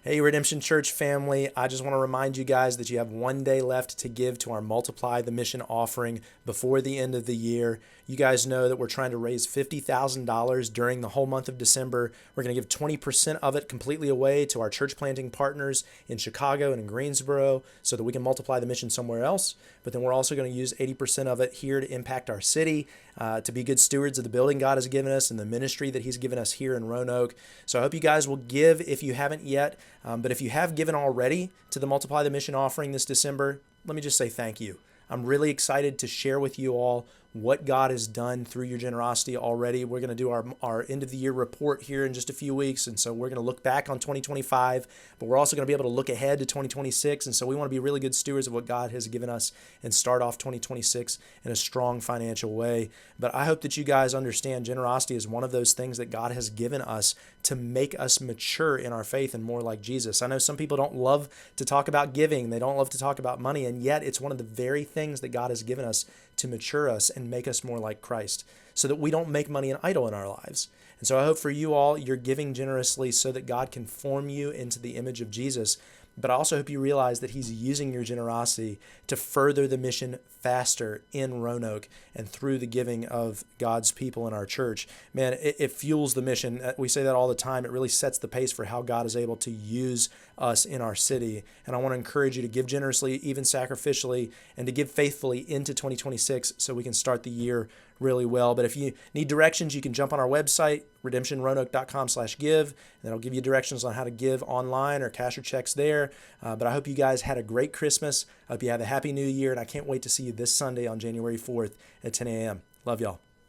Hey, Redemption Church family, I just want to remind you guys that you have one day left to give to our Multiply the Mission offering before the end of the year. You guys know that we're trying to raise $50,000 during the whole month of December. We're going to give 20% of it completely away to our church planting partners in Chicago and in Greensboro so that we can multiply the mission somewhere else. But then we're also going to use 80% of it here to impact our city, to be good stewards of the building God has given us and the ministry that He's given us here in Roanoke. So I hope you guys will give if you haven't yet. But if you have given already to the Multiply the Mission offering this December, let me just say thank you. I'm really excited to share with you all what God has done through your generosity already. We're going to do our end of the year report here in just a few weeks. And so we're going to look back on 2025, but we're also going to be able to look ahead to 2026. And so we want to be really good stewards of what God has given us and start off 2026 in a strong financial way. But I hope that you guys understand generosity is one of those things that God has given us to make us mature in our faith and more like Jesus. I know some people don't love to talk about giving. They don't love to talk about money. And yet it's one of the very things that God has given us to mature us and make us more like Christ so that we don't make money an idol in our lives. And so I hope for you all, you're giving generously so that God can form you into the image of Jesus. But I also hope you realize that He's using your generosity to further the mission faster in Roanoke and through the giving of God's people in our church. Man, it fuels the mission. We say that all the time. It really sets the pace for how God is able to use us in our city. And I want to encourage you to give generously, even sacrificially, and to give faithfully into 2026 so we can start the year really well. But if you need directions, you can jump on our website, redemptionroanoke.com/give, and that'll give you directions on how to give online or cash your checks there. But I hope you guys had a great Christmas. I hope you have a happy new year, and I can't wait to see you this Sunday on January 4th at 10 a.m. Love y'all.